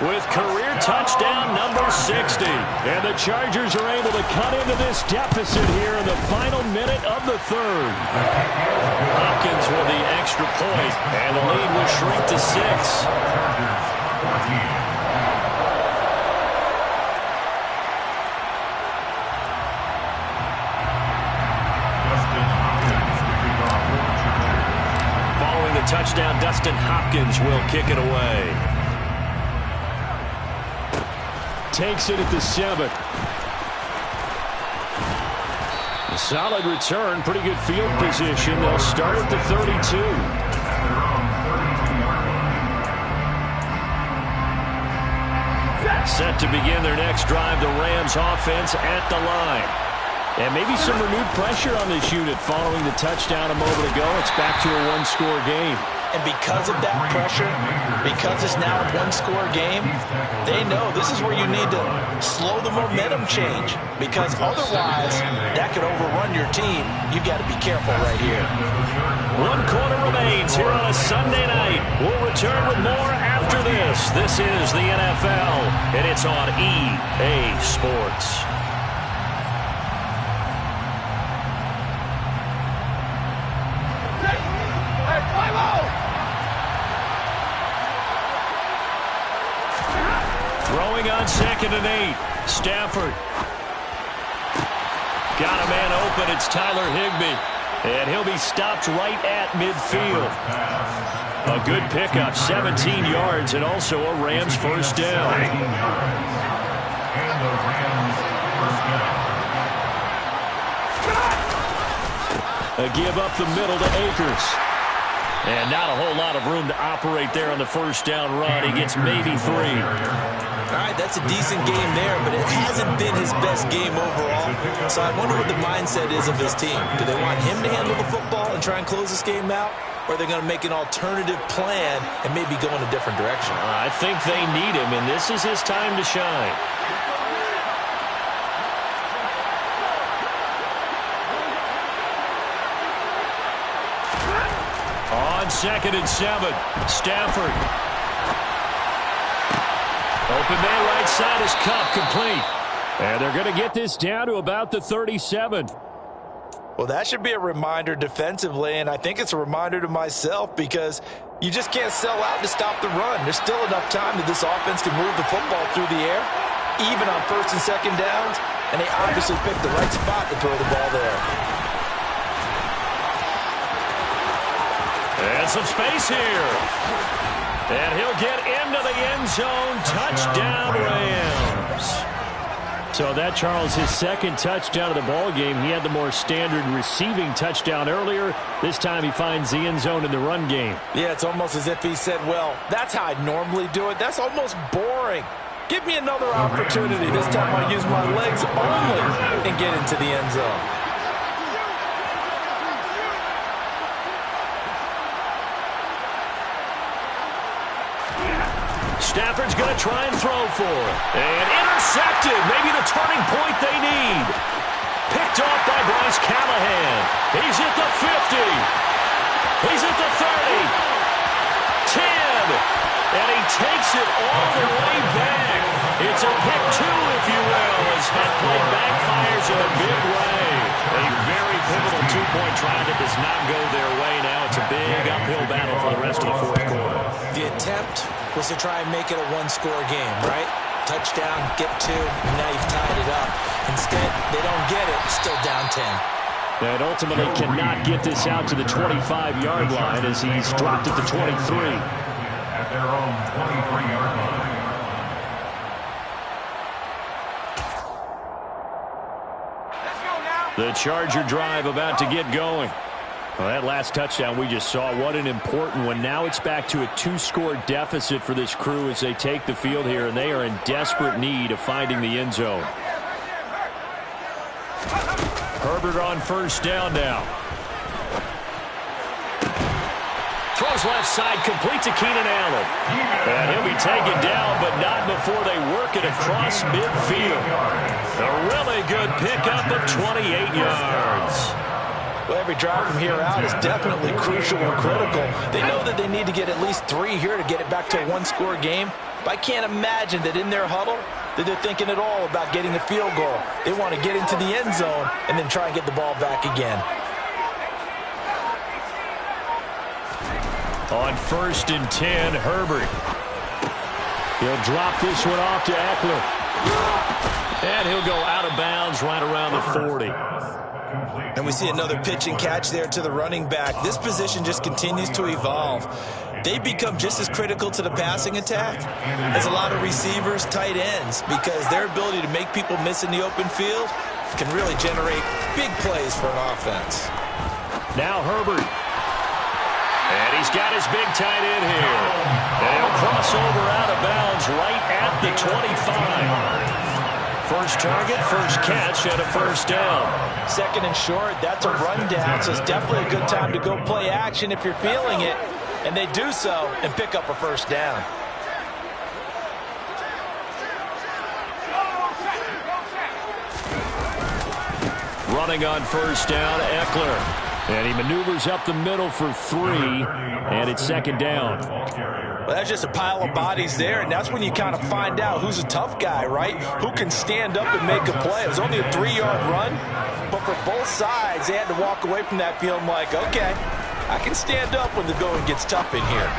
with career touchdown number 60. And the Chargers are able to cut into this deficit here in the final minute of the 3rd. Hopkins with the extra point, and the lead will shrink to 6. Touchdown, Dustin Hopkins will kick it away. Takes it at the 7. A solid return, pretty good field position. They'll start at the 32. Set to begin their next drive, the Rams offense at the line. And maybe some renewed pressure on this unit following the touchdown a moment ago. It's back to a 1-score game. And because of that pressure, because it's now a one-score game, they know this is where you need to slow the momentum change, because otherwise that could overrun your team. You've got to be careful right here. 1 quarter remains here on a Sunday night. We'll return with more after this. This is the NFL, and it's on EA Sports. Throwing on 2nd and 8. Stafford. Got a man open. It's Tyler Higbee. And he'll be stopped right at midfield. A good pickup, 17 yards, and also a Rams first down. A give up the middle to Akers. And not a whole lot of room to operate there on the first down run. He gets maybe 3. All right, that's a decent game there, but it hasn't been his best game overall. So I wonder what the mindset is of his team. Do they want him to handle the football and try and close this game out? Or are they going to make an alternative plan and maybe go in a different direction? I think they need him, and this is his time to shine. On 2nd and 7, Stafford. Open man right side is Cup, complete. And they're going to get this down to about the 37. Well, that should be a reminder defensively, and I think it's a reminder to myself, because you just can't sell out to stop the run. There's still enough time that this offense can move the football through the air, even on 1st and 2nd downs, and they obviously picked the right spot to throw the ball there. And some space here. And he'll get into the end zone. Touchdown, Rams. So that, Charles, his 2nd touchdown of the ball game. He had the more standard receiving touchdown earlier. This time he finds the end zone in the run game. Yeah, it's almost as if he said, well, that's how I normally do it. That's almost boring. Give me another opportunity. This time I use my legs only and get into the end zone. Stafford's going to try and throw for it. And intercepted. Maybe the turning point they need. Picked off by Bryce Callahan. He's at the 50. He's at the 30. 10. And he takes it all the way back. It's a pick 2, if you will, as that play backfires in a big way. A very pivotal 2-point try that does not go their way. Now it's a big uphill battle for the rest of the 4th quarter. The attempt was to try and make it a one-score game, right? Touchdown, get 2, and now you've tied it up. Instead, they don't get it, still down 10. And ultimately cannot get this out to the 25-yard line as he's dropped at the 23. At their own 23-yard line. The Charger drive about to get going. Well, that last touchdown we just saw, what an important one. Now it's back to a 2-score deficit for this crew as they take the field here, and they are in desperate need of finding the end zone. Herbert on first down now. Throws left side, complete to Keenan Allen. And he'll be taken down, but not before they work it across midfield. A really good pickup of 28 yards. Well, every drive from here out is definitely crucial and critical. They know that they need to get at least 3 here to get it back to a one-score game. But I can't imagine that in their huddle that they're thinking at all about getting a field goal. They want to get into the end zone and then try and get the ball back again. On 1st and 10, Herbert. He'll drop this one off to Eckler. And he'll go out of bounds right around the 40. And we see another pitch and catch there to the running back. This position just continues to evolve. They become just as critical to the passing attack as a lot of receivers, tight ends, because their ability to make people miss in the open field can really generate big plays for an offense. Now Herbert. And he's got his big tight end here. And he'll cross over out of bounds right at the 25. First target, first catch, and a first down. 2nd and short, that's a rundown, so it's definitely a good time to go play action if you're feeling it. And they do so and pick up a first down. Running on first down, Eckler. And he maneuvers up the middle for 3, and it's second down. Well, that's just a pile of bodies there, and that's when you kind of find out who's a tough guy, right? Who can stand up and make a play. It was only a 3-yard run, but for both sides, they had to walk away from that feeling like, okay, I can stand up when the going gets tough in here.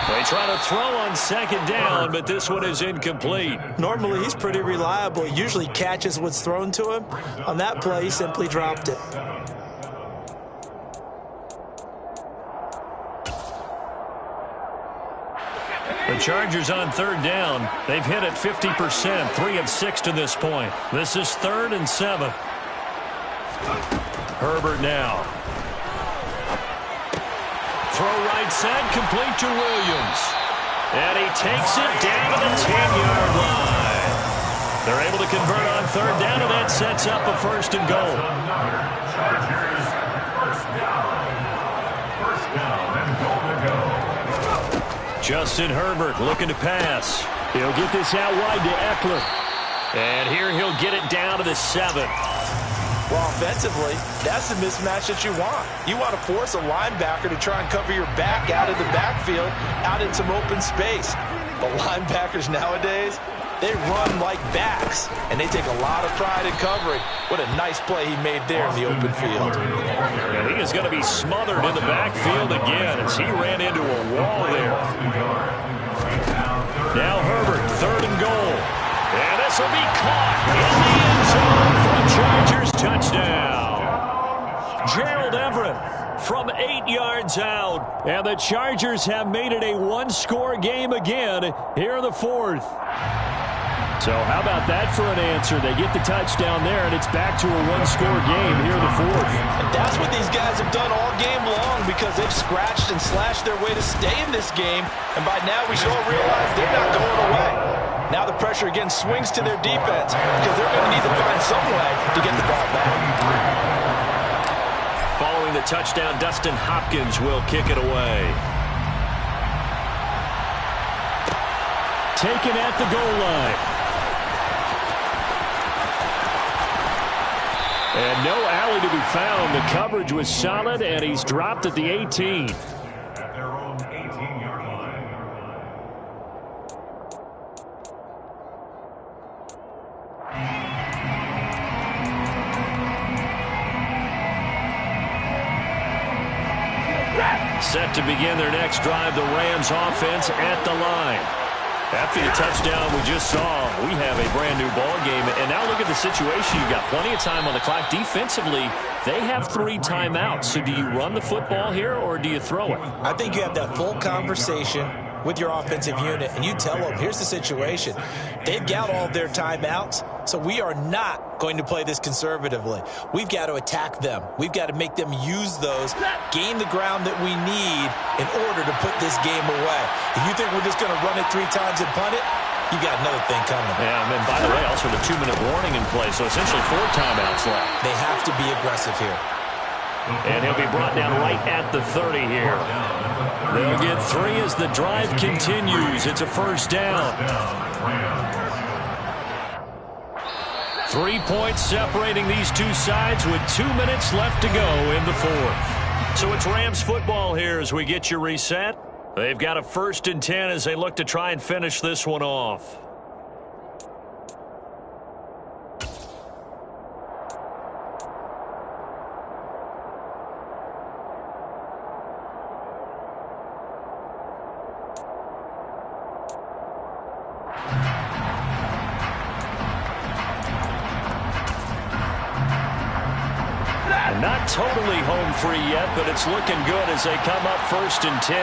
They try to throw on second down, but this one is incomplete. Normally, he's pretty reliable. He usually catches what's thrown to him. On that play, he simply dropped it. The Chargers on third down. They've hit it 50%, 3 of 6 to this point. This is 3rd and 7. Herbert now. Throw right side, complete to Williams. And he takes it down to the 10-yard line. They're able to convert on third down, and that sets up a 1st and goal. Chargers, first down and goal to go. Justin Herbert looking to pass. He'll get this out wide to Eckler. And here he'll get it down to the 7. Well, offensively, that's the mismatch that you want. You want to force a linebacker to try and cover your back out of the backfield, out in some open space. But linebackers nowadays, they run like backs, and they take a lot of pride in covering. What a nice play he made there in the open field. And he is going to be smothered in the backfield again as he ran into a wall there. Now Herbert, 3rd and goal. And this will be caught in the end zone for a Chargers touchdown. Gerald Everett from 8 yards out. And the Chargers have made it a one-score game again here in the 4th. So how about that for an answer? They get the touchdown there, and it's back to a one-score game here in the 4th. And that's what these guys have done all game long because they've scratched and slashed their way to stay in this game. And by now we should all realize they're not going away. Now the pressure again swings to their defense because they're going to need to find some way to get the ball back. Following the touchdown, Dustin Hopkins will kick it away. Taken at the goal line. And no alley to be found. The coverage was solid, and he's dropped at the 18. At their own 18-yard line. Set to begin their next drive, the Rams offense at the line. After the touchdown we just saw, we have a brand-new ball game. And now look at the situation. You've got plenty of time on the clock. Defensively, they have 3 timeouts. So do you run the football here, or do you throw it? I think you have that full conversation with your offensive unit, and you tell them, here's the situation. They've got all of their timeouts, so we are not going to play this conservatively. We've got to attack them. We've got to make them use those, gain the ground that we need in order to put this game away. If you think we're just going to run it 3 times and punt it, you got another thing coming. Yeah, and then, by the way, also the 2-minute warning in play, so essentially 4 timeouts left. They have to be aggressive here. And he'll be brought down right at the 30 here. They'll get 3 as the drive continues. It's a first down. 3 points separating these two sides with 2 minutes left to go in the 4th. So it's Rams football here as we get your reset. They've got a 1st and 10 as they look to try and finish this one off. Not totally home free yet, but it's looking good as they come up 1st and 10.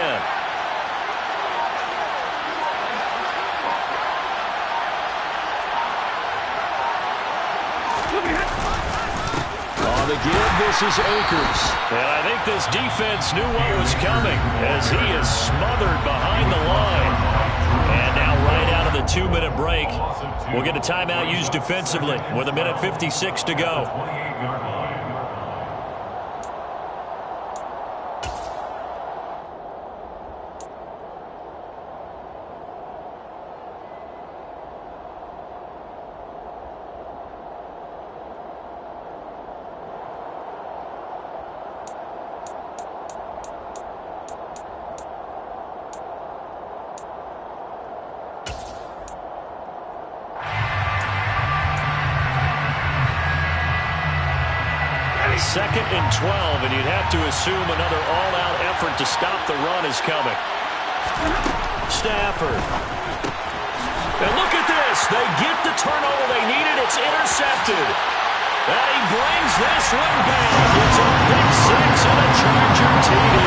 On the give, this is Akers. And I think this defense knew what was coming as he is smothered behind the line. And now right out of the 2-minute break, we'll get a timeout used defensively with 1:56 to go. 2nd and 12, and you'd have to assume another all-out effort to stop the run is coming. Stafford. And look at this. They get the turnover they needed. It's intercepted. And he brings this one back. It's a pick six and a Charger TD.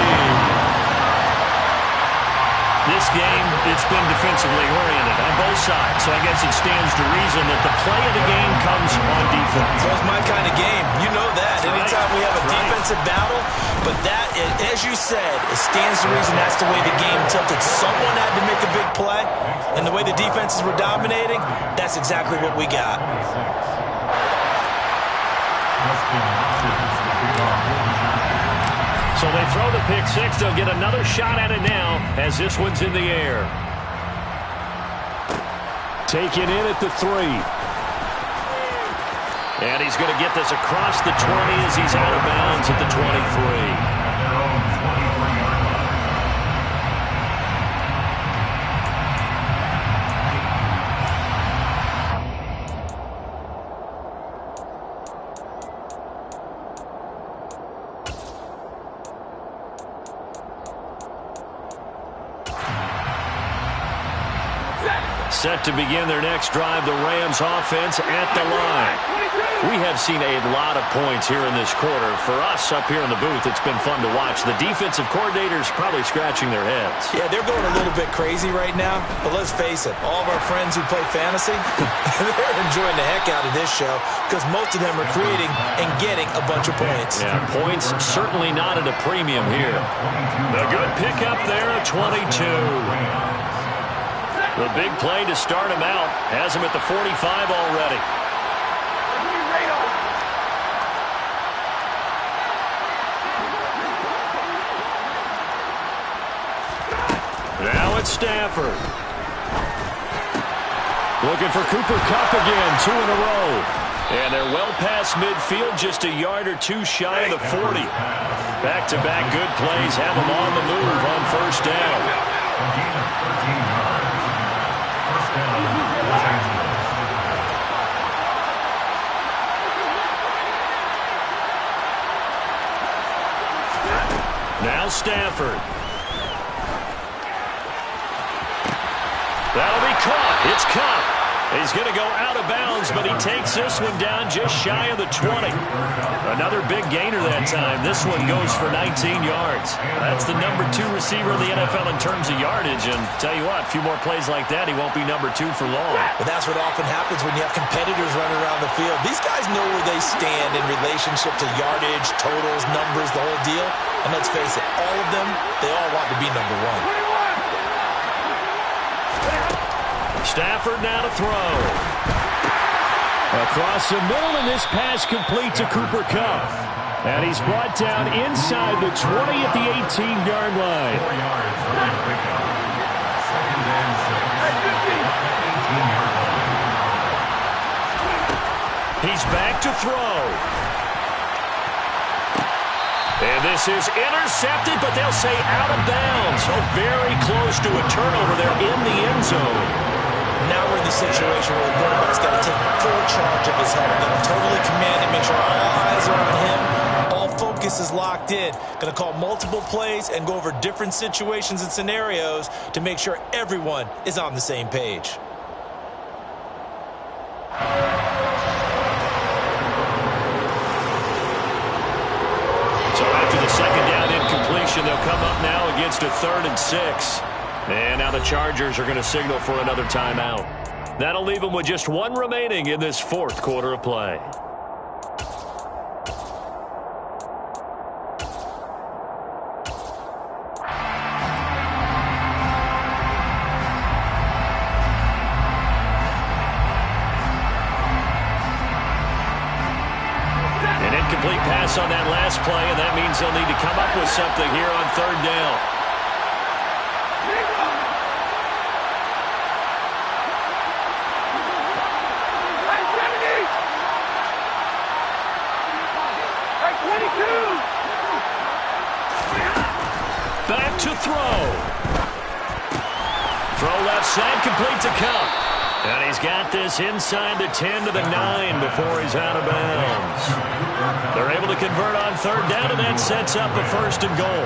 This game, it's been defensively oriented on both sides, so I guess it stands to reason that the play of the game comes on defense. So it's my kind of game. You know that. Anytime we have a defensive battle, but that, as you said, it stands to reason that's the way the game tilted. Someone had to make a big play, and the way the defenses were dominating, that's exactly what we got. So they throw the pick six. They'll get another shot at it now as this one's in the air. Taken in at the 3. And he's going to get this across the 20 as he's out of bounds at the 23. Set to begin their next drive, the Rams offense at the line. We have seen a lot of points here in this quarter. For us up here in the booth, it's been fun to watch. The defensive coordinators probably scratching their heads. Yeah, they're going a little bit crazy right now, but let's face it, all of our friends who play fantasy, they're enjoying the heck out of this show because most of them are creating and getting a bunch of points. Yeah, points certainly not at a premium here. A good pickup there at 22. The big play to start him out. Has him at the 45 already. Now it's Stafford. Looking for Cooper Kupp again, 2 in a row. And they're well past midfield, just a yard or two shy of the 40. Back-to-back good plays have them on the move on first down. 13 yards. First down, Los Angeles. Now Stafford. That'll be caught. It's Kupp. He's going to go out of bounds, but he takes this one down just shy of the 20. Another big gainer that time. This one goes for 19 yards. That's the number 2 receiver in the NFL in terms of yardage. And tell you what, a few more plays like that, he won't be number 2 for long. Well, that's what often happens when you have competitors running around the field. These guys know where they stand in relationship to yardage, totals, numbers, the whole deal. And let's face it, all of them, they all want to be number 1. Stafford now to throw. Across the middle, and this pass complete to Cooper Kupp. And he's brought down inside the 20 at the 18-yard line. 4 yards for the pickup. Second and 6. 18-yard line. He's back to throw. And this is intercepted, but they'll say out of bounds. So very close to a turnover there in the end zone. Now we're in the situation where the quarterback's got to take full charge of his health. Got to totally command and make sure all eyes are on him. All focus is locked in. Going to call multiple plays and go over different situations and scenarios to make sure everyone is on the same page. So after the second down incompletion, they'll come up now against a 3rd and 6. And now the Chargers are going to signal for another timeout. That'll leave them with just 1 remaining in this 4th quarter of play. An incomplete pass on that last play, and that means they'll need to come up with something here on 3rd down. Back to throw. Throw left side, complete to Kupp. And he's got this inside the 10 to the 9 before he's out of bounds. They're able to convert on third down, and that sets up a 1st and goal.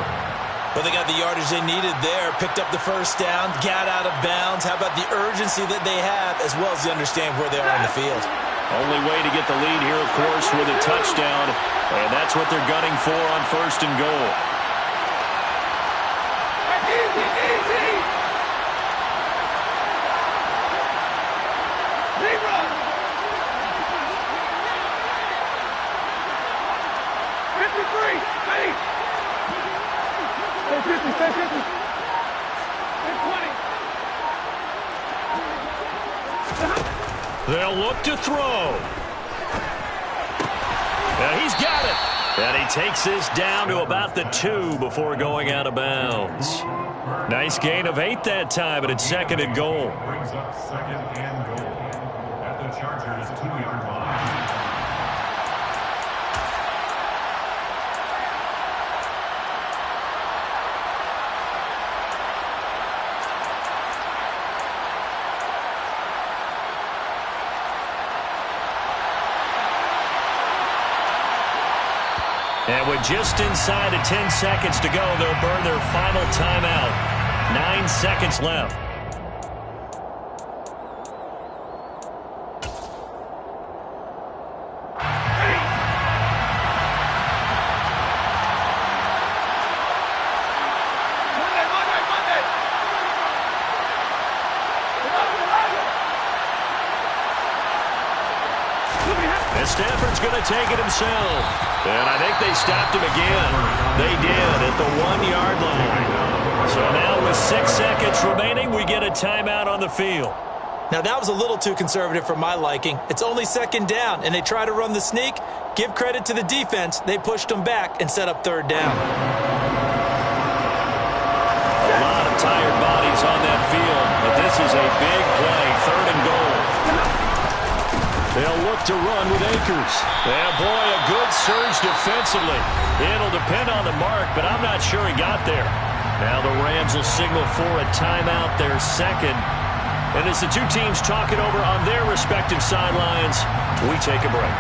Well, they got the yardage they needed there, picked up the first down, got out of bounds. How about the urgency that they have, as well as they understand where they are on the field? Only way to get the lead here, of course, with a touchdown, and that's what they're gunning for on 1st and goal. Easy, easy. Rerun. 53. Ready. Stay 50. Stay 50. Stay 20. They'll look to throw. And he's got it. And he takes this down to about the 2 before going out of bounds. Nice gain of 8 that time, and it's 2nd and goal. Brings up 2nd and goal at the Chargers' 2-yard line. And with just inside of 10 seconds to go, they'll burn their final timeout. 9 seconds left. And Stafford's going to take it himself. And I think they stopped him again. They did at the 1-yard line. So now with 6 seconds remaining, we get a timeout on the field. Now, that was a little too conservative for my liking. It's only 2nd down, and they try to run the sneak. Give credit to the defense. They pushed them back and set up 3rd down. A lot of tired bodies on that field, but this is a big play, 3rd and goal. They'll look to run with Akers. And, boy, a good surge defensively. It'll depend on the mark, but I'm not sure he got there. Now the Rams will signal for a timeout, their 2nd. And as the two teams talk it over on their respective sidelines, we take a break.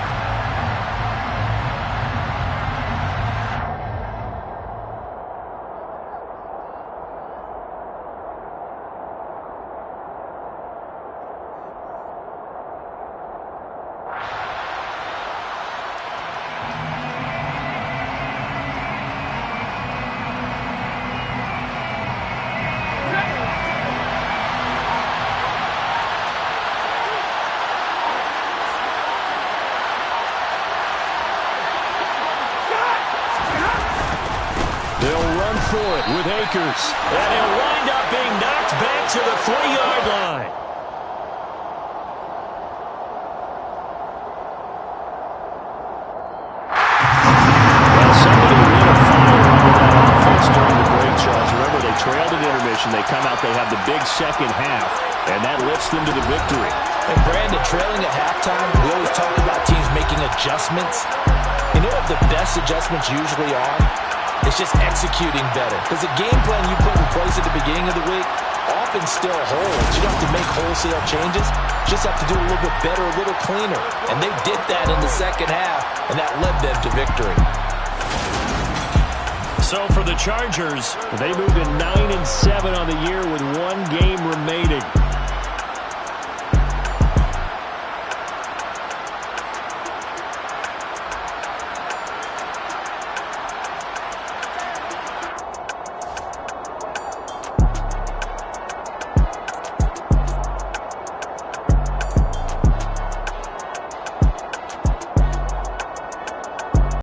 They'll run for it with Akers. And he'll wind up being knocked back to the 3-yard line. Well, somebody lit a fire under that offense during the break, Charles. Remember, they trailed at intermission. They come out, they have the big second half, and that lifts them to the victory. And Brandon, trailing at halftime, we always talk about teams making adjustments. You know what the best adjustments usually are? It's just executing better. Because the game plan you put in place at the beginning of the week often still holds. You don't have to make wholesale changes. You just have to do it a little bit better, a little cleaner. And they did that in the second half, and that led them to victory. So for the Chargers, they move to 9-7 on the year with 1 game remaining.